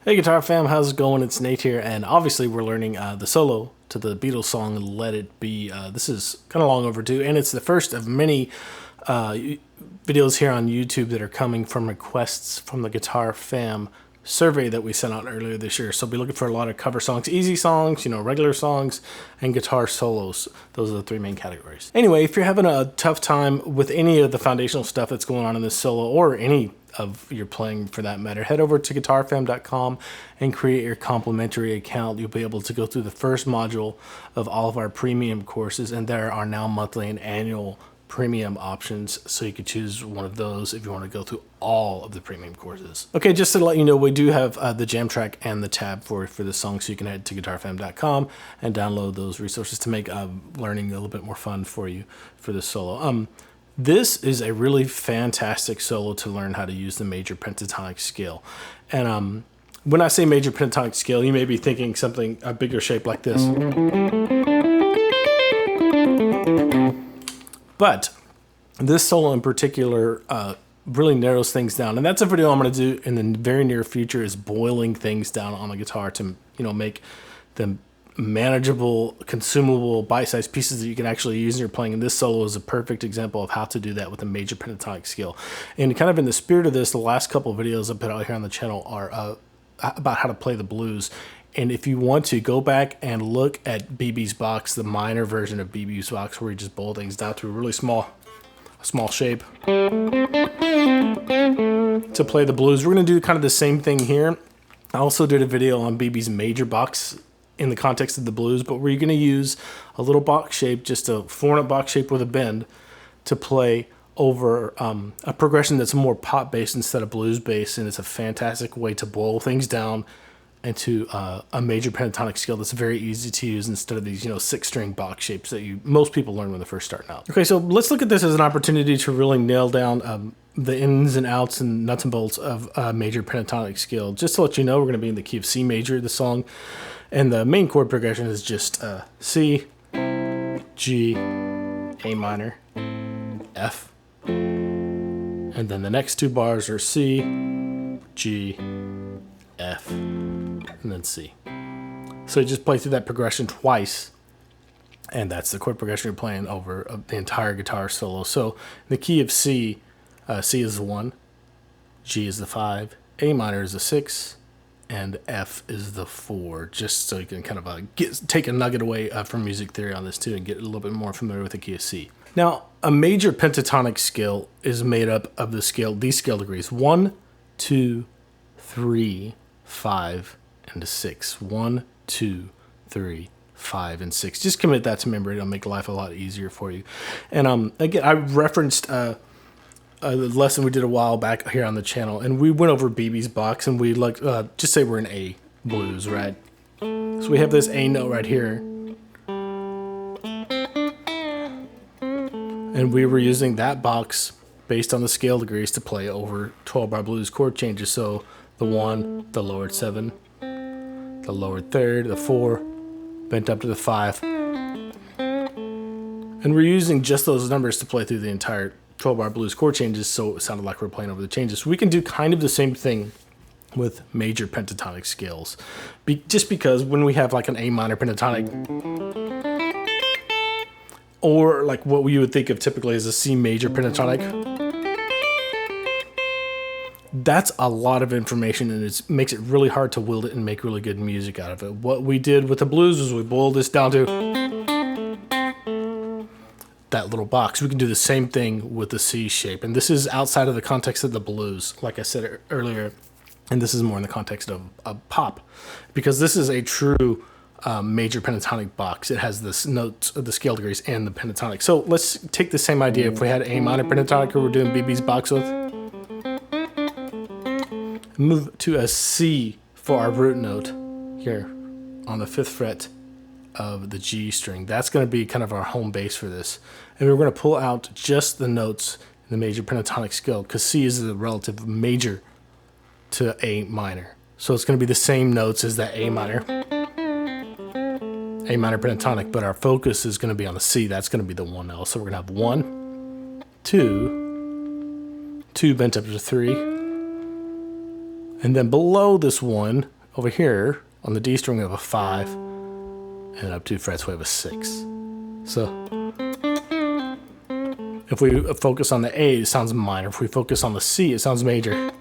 Hey Guitar Fam, how's it going? It's Nate here, and obviously we're learning the solo to the Beatles song Let It Be. This is kind of long overdue, and it's the first of many videos here on YouTube that are coming from requests from the Guitar Fam survey that we sent out earlier this year. So be looking for a lot of cover songs, easy songs, regular songs, and guitar solos. Those are the three main categories. Anyway, if you're having a tough time with any of the foundational stuff that's going on in this solo, or any of your playing for that matter, head over to guitarfam.com and create your complimentary account. You'll be able to go through the first module of all of our premium courses, and there are now monthly and annual premium options, so you can choose one of those if you want to go through all of the premium courses. Okay, just to let you know, we do have the jam track and the tab for this song, so you can head to guitarfam.com and download those resources to make learning a little bit more fun for you for this solo. This is a really fantastic solo to learn how to use the major pentatonic scale. And when I say major pentatonic scale, you may be thinking something a bigger shape like this. But this solo in particular really narrows things down. And that's a video I'm going to do in the very near future, is boiling things down on the guitar to make them manageable, consumable, bite-sized pieces that you can actually use in your playing. And this solo is a perfect example of how to do that with a major pentatonic scale. And kind of in the spirit of this, the last couple of videos I put out here on the channel are about how to play the blues. And if you want to, go back and look at BB's box, the minor version of BB's box, where you just boil things down to a really small shape to play the blues. We're going to do kind of the same thing here. I also did a video on BB's major box in the context of the blues, but we're going to use a little box shape, just a 4-note box shape with a bend, to play over a progression that's more pop based instead of blues based. And it's a fantastic way to boil things down into a major pentatonic scale that's very easy to use instead of these 6-string box shapes that most people learn when they're first starting out. Okay, so let's look at this as an opportunity to really nail down the ins and outs and nuts and bolts of a major pentatonic scale. Just to let you know, we're going to be in the key of C major, the song, and the main chord progression is just C, G, A minor, F, and then the next two bars are C, G, F, and then C. So you just play through that progression twice, and that's the chord progression you're playing over the entire guitar solo. So the key of C, C is the 1, G is the 5, A minor is the 6, and F is the 4, just so you can kind of take a nugget away from music theory on this too, and get a little bit more familiar with the key of C. Now, a major pentatonic scale is made up of these scale degrees: 1, 2, 3, 5, and 6. 1, 2, 3, 5, and 6. Just commit that to memory. It'll make life a lot easier for you. And again, I referenced a lesson we did a while back here on the channel, and we went over BB's box, and we just say we're in A blues, right? So we have this A note right here, and we were using that box based on the scale degrees to play over 12-bar blues chord changes. So the 1, the lowered 7, the lowered 3rd, the 4, bent up to the 5. And we're using just those numbers to play through the entire 12-bar blues chord changes, so it sounded like we're playing over the changes. So we can do kind of the same thing with major pentatonic scales. Just because when we have like an A minor pentatonic, or like what you would think of typically as a C major pentatonic, that's a lot of information, and it makes it really hard to wield it and make really good music out of it. What we did with the blues was we boiled this down to that little box. We can do the same thing with the C shape, and this is outside of the context of the blues, like I said earlier, and this is more in the context of pop, because this is a true major pentatonic box. It has this notes of the scale degrees and the pentatonic. So let's take the same idea. If we had A minor pentatonic, who we're doing BB's box with, move to a C for our root note here on the 5th fret of the G string. That's going to be kind of our home base for this. And we're going to pull out just the notes in the major pentatonic scale, because C is the relative major to A minor. So it's going to be the same notes as that A minor pentatonic, but our focus is going to be on the C. That's going to be the 1L. So we're going to have 1, 2, 2 bent up to 3, And then below this one, over here on the D string we have a 5, and up 2 frets we have a 6. So if we focus on the A, it sounds minor. If we focus on the C, it sounds major.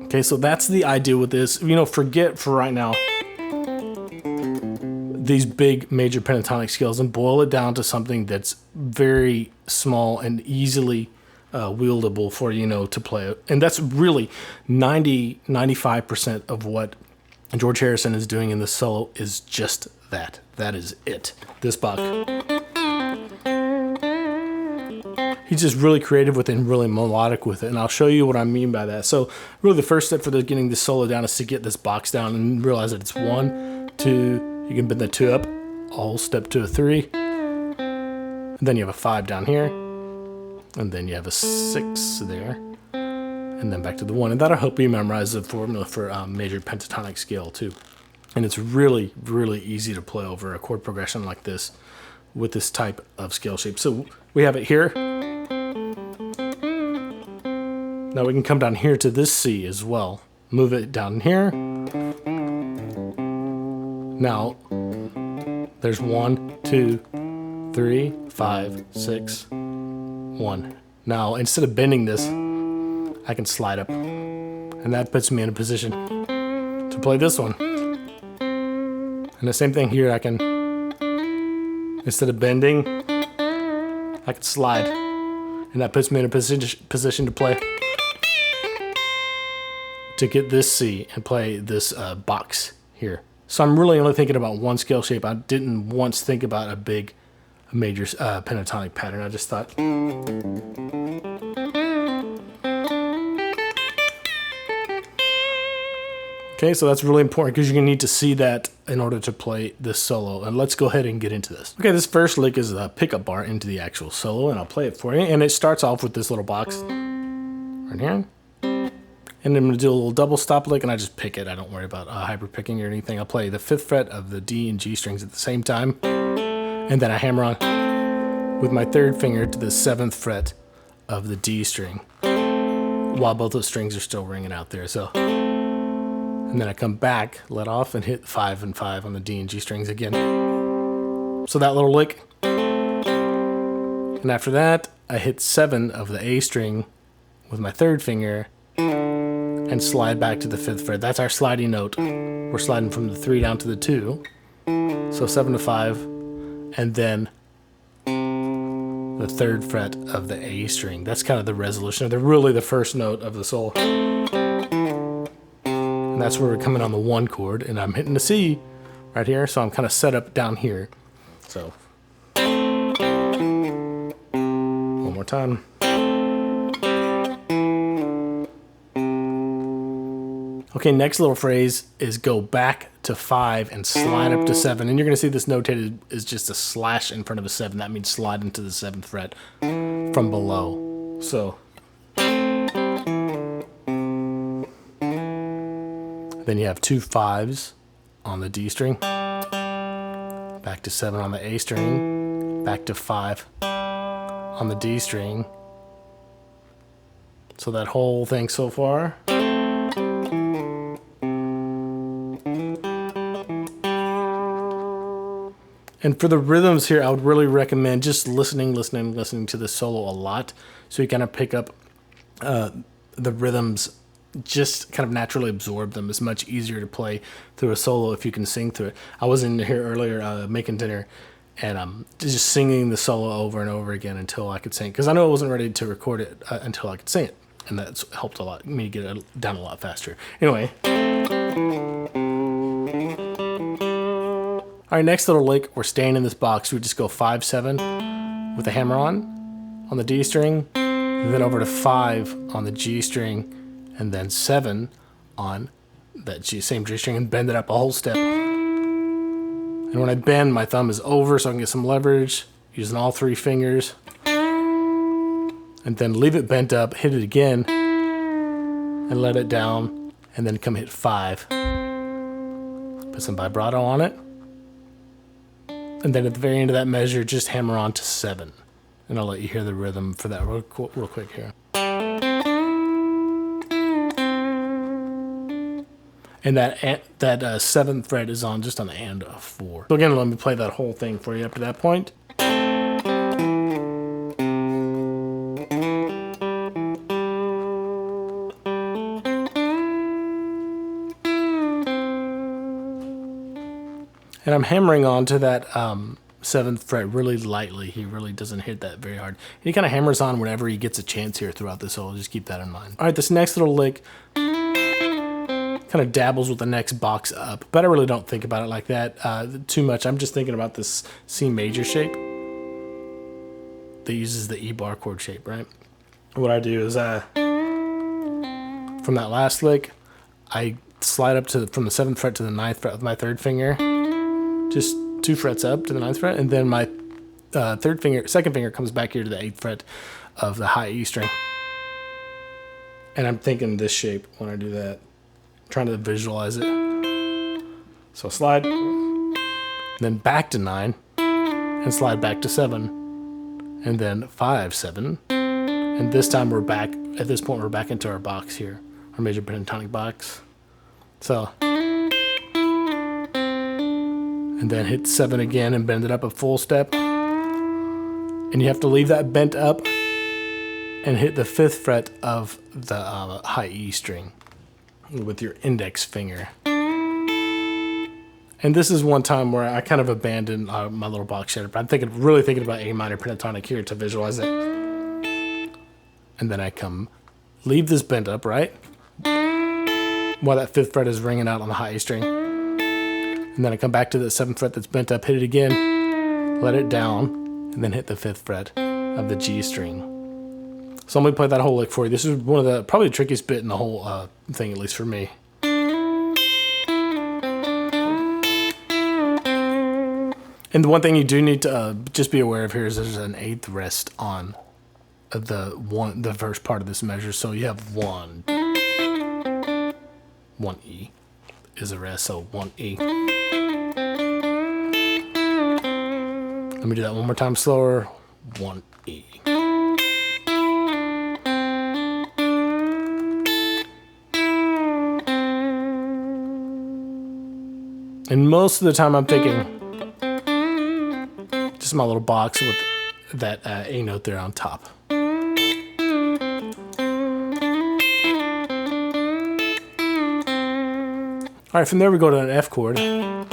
Okay, so that's the idea with this. You know, forget for right now these big major pentatonic scales and boil it down to something that's very small and easily wieldable for, you know, to play. And that's really 95% of what George Harrison is doing in this solo is just that. That is it. This Bach. He's just really creative with it and really melodic with it. And I'll show you what I mean by that. So really the first step for getting this solo down is to get this box down and realize that it's 1, 2, you can bend the 2 up, a whole step to a 3. And then you have a 5 down here. And then you have a 6 there. And then back to the 1. And that'll help you memorize the formula for major pentatonic scale too. And it's really, really easy to play over a chord progression like this with this type of scale shape. So we have it here. Now we can come down here to this C as well. Move it down here. Now, there's 1, 2, 3, 5, 6, 1. Now, instead of bending this, I can slide up. And that puts me in a position to play this one. And the same thing here, I can, instead of bending, I can slide. And that puts me in a position to play, to get this C and play this box here. So I'm really only thinking about one scale shape. I didn't once think about a major pentatonic pattern. I just thought. Okay, so that's really important because you're gonna need to see that in order to play this solo. And let's go ahead and get into this. Okay, this first lick is a pickup bar into the actual solo, and I'll play it for you. And it starts off with this little box right here. And I'm going to do a little double stop lick, and I just pick it. I don't worry about hyper picking or anything. I'll play the 5th fret of the D and G strings at the same time. And then I hammer on with my 3rd finger to the 7th fret of the D string while both those strings are still ringing out there. So, and then I come back, let off, and hit 5 and 5 on the D and G strings again. So that little lick. And after that, I hit 7 of the A string with my 3rd finger and slide back to the 5th fret. That's our sliding note. We're sliding from the 3 down to the 2. So 7 to 5, and then the 3rd fret of the A string. That's kind of the resolution. They're really the first note of the solo. And that's where we're coming on the 1 chord, and I'm hitting the C right here, so I'm kind of set up down here. So, one more time. Okay, next little phrase is go back to 5 and slide up to 7. And you're going to see this notated as just a slash in front of a 7. That means slide into the 7th fret from below. So then you have 2 5s on the D string, back to 7 on the A string, back to 5 on the D string. So that whole thing so far. And for the rhythms here, I would really recommend just listening to the solo a lot, so you kind of pick up the rhythms, just kind of naturally absorb them. It's much easier to play through a solo if you can sing through it. I was in here earlier making dinner, and just singing the solo over and over again until I could sing, because I know I wasn't ready to record it until I could sing it, and that's helped a lot, me get it down a lot faster. Anyway. All right, next little lick, we're staying in this box. We just go 5, 7 with the hammer on the D string, and then over to 5 on the G string, and then 7 on that same G string, and bend it up a whole step. And when I bend, my thumb is over so I can get some leverage, using all 3 fingers. And then leave it bent up, hit it again, and let it down, and then come hit 5. Put some vibrato on it. And then at the very end of that measure, just hammer on to 7. And I'll let you hear the rhythm for that real quick here. And that seventh fret is on just on the and of 4. So again, let me play that whole thing for you up to that point. And I'm hammering onto that 7th fret really lightly. He really doesn't hit that very hard. He kind of hammers on whenever he gets a chance here throughout this solo. Just keep that in mind. All right, this next little lick kind of dabbles with the next box up, but I really don't think about it like that too much. I'm just thinking about this C major shape that uses the E bar chord shape, right? What I do is from that last lick, I slide up from the 7th fret to the 9th fret with my 3rd finger, just 2 frets up to the 9th fret, and then my second finger comes back here to the 8th fret of the high E string. And I'm thinking this shape when I do that. Trying to visualize it. So slide, then back to 9, and slide back to 7, and then 5, 7, and this time we're back. At this point, we're back into our box here, our major pentatonic box. So, and then hit 7 again and bend it up a full step, and you have to leave that bent up and hit the 5th fret of the high E string with your index finger. And this is one time where I kind of abandoned my little box shader, but I'm really thinking about A minor pentatonic here to visualize it. And then I leave this bent up, right? While that 5th fret is ringing out on the high E string. And then I come back to the 7th fret that's bent up, hit it again, let it down, and then hit the 5th fret of the G string. So I'm going to play that whole lick for you. This is one of the probably the trickiest bit in the whole thing, at least for me. And the one thing you do need to just be aware of here is there's an 8th rest on the first part of this measure. So you have 1 E is a rest, so 1 E. Let me do that one more time slower. 1 E. And most of the time I'm thinking just my little box with that A note there on top. All right, from there we go to an F chord. And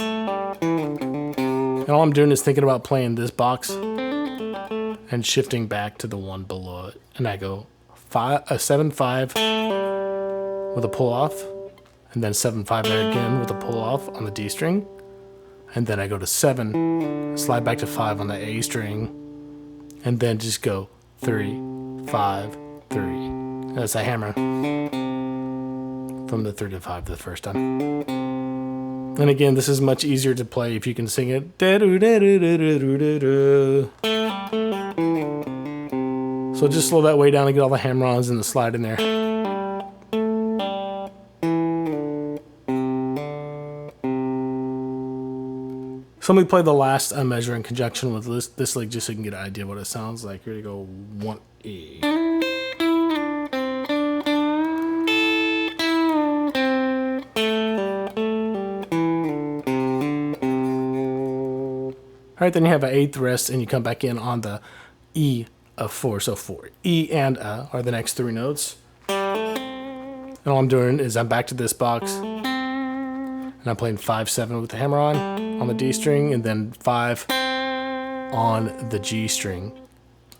all I'm doing is thinking about playing this box and shifting back to the one below it. And I go 7-5 with a pull off. And then 7-5 there again with a pull off on the D string. And then I go to 7, slide back to 5 on the A string, and then just go 3, 5, 3. That's a hammer from the 3 to 5 the first time. And again, this is much easier to play if you can sing it. So just slow that way down and get all the hammer-ons and the slide in there. So let me play the last measure in conjunction with this lick just so you can get an idea of what it sounds like. Here we go, 1 E. All right, then you have an 8th rest and you come back in on the E of 4. So 4, E and are the next 3 notes. And all I'm doing is I'm back to this box and I'm playing 5-7 with the hammer on the D string, and then 5 on the G string,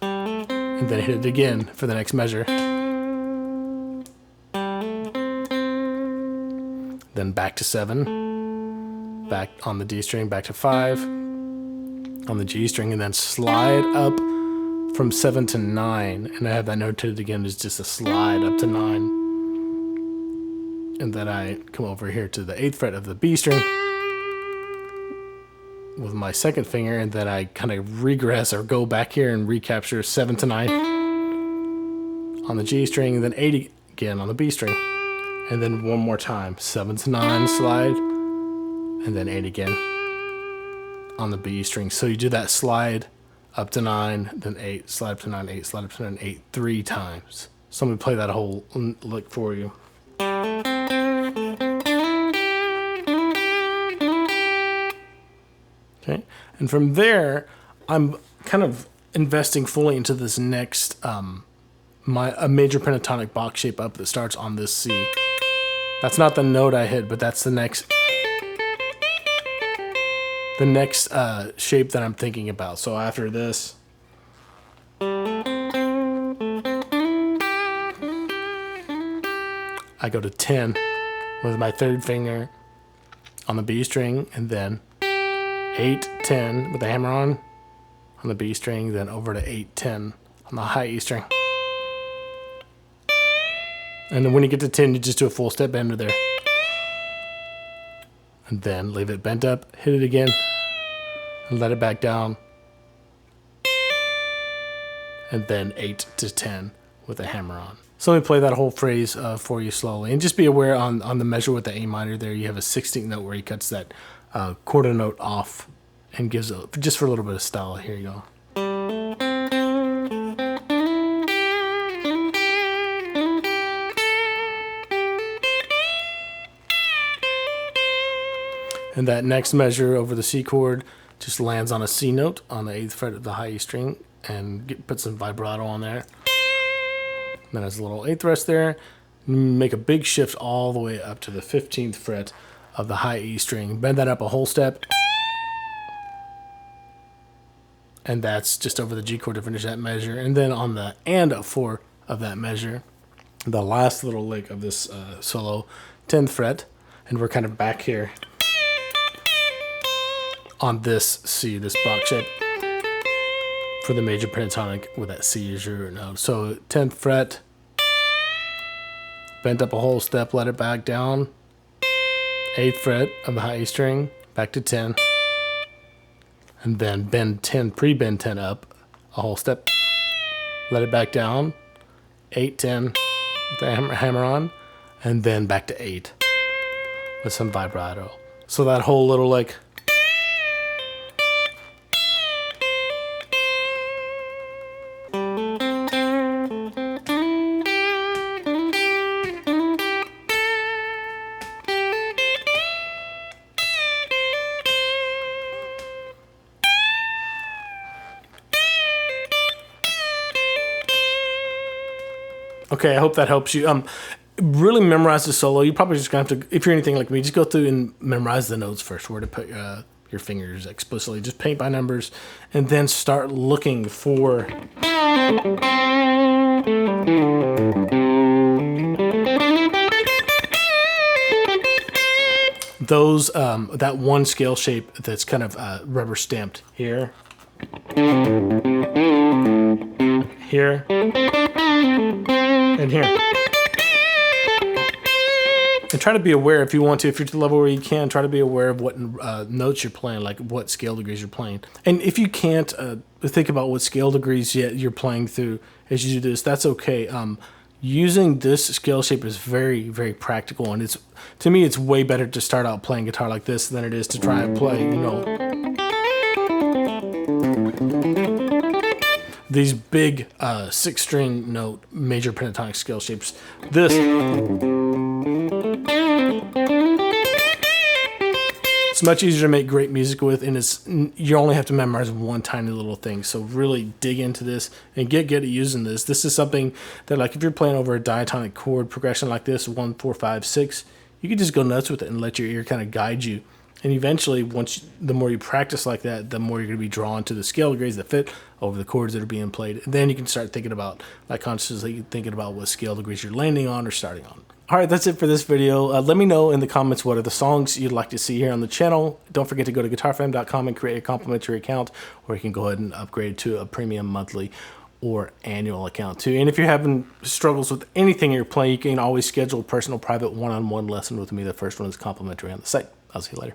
and then hit it again for the next measure. Then back to 7, back on the D string, back to 5 on the G string, and then slide up from 7 to 9, and I have that notated again as just a slide up to 9. And then I come over here to the 8th fret of the B string with my 2nd finger, and then I kind of regress or go back here and recapture 7 to 9 on the G string, and then 8 again on the B string. And then one more time, 7 to 9 slide, and then 8 again on the B string. So you do that slide up to 9, then 8, slide up to 9, 8, slide up to 9, 8, 3 times. So I'm going to play that whole lick for you. Okay, and from there, I'm kind of investing fully into this next a major pentatonic box shape up that starts on this C. That's not the note I hit, but that's the next shape that I'm thinking about. So after this, I go to 10 with my third finger on the B string, and then 8, 10 with the hammer on the B string, then over to 8, 10 on the high E string. And then when you get to 10, you just do a full step bend to there. And then leave it bent up, hit it again, and let it back down. And then 8 to 10 with the hammer on. So let me play that whole phrase for you slowly. And just be aware on the measure with the A minor there, you have a 16th note where he cuts that quarter note off and gives just for a little bit of style. Here you go. And that next measure over the C chord just lands on a C note on the 8th fret of the high E string and put some vibrato on there. Then there's a little 8th rest there. Make a big shift all the way up to the 15th fret of the high E string. Bend that up a whole step. And that's just over the G chord to finish that measure. And then on the and 4 of that measure, the last little lick of this solo, 10th fret. And we're kind of back here on this C, this box shape for the major pentatonic with that C as your note. So 10th fret, bent up a whole step, let it back down. 8th fret of the high E string, back to 10. And then bend 10, pre-bend 10 up a whole step, let it back down. 8, 10 with the hammer on, and then back to 8 with some vibrato. So that whole little like okay, I hope that helps you. Really memorize the solo. You're probably just going to have to, if you're anything like me, just go through and memorize the notes first, where to put your fingers explicitly. Just paint by numbers, and then start looking for those, that one scale shape that's kind of rubber stamped here, here, and here. And try to be aware, if you want to, if you're to the level where you can, try to be aware of what notes you're playing, like what scale degrees you're playing. And if you can't think about what scale degrees yet you're playing through as you do this, that's okay. Using this scale shape is very, very practical, and it's, to me, it's way better to start out playing guitar like this than it is to try and play, you know, these big 6-string note major pentatonic scale shapes. This, it's much easier to make great music with, and it's, you only have to memorize one tiny little thing. So really dig into this and get good at using this. This is something that, like, if you're playing over a diatonic chord progression like this, 1, 4, 5, 6, you can just go nuts with it and let your ear kind of guide you. And eventually, the more you practice like that, the more you're going to be drawn to the scale degrees that fit over the chords that are being played. And then you can start thinking about, like, consciously thinking about what scale degrees you're landing on or starting on. All right, that's it for this video. Let me know in the comments what are the songs you'd like to see here on the channel. Don't forget to go to guitarfam.com and create a complimentary account, or you can go ahead and upgrade to a premium monthly or annual account too. And if you're having struggles with anything you're playing, you can always schedule a personal private one-on-one lesson with me. The first one is complimentary on the site. I'll see you later.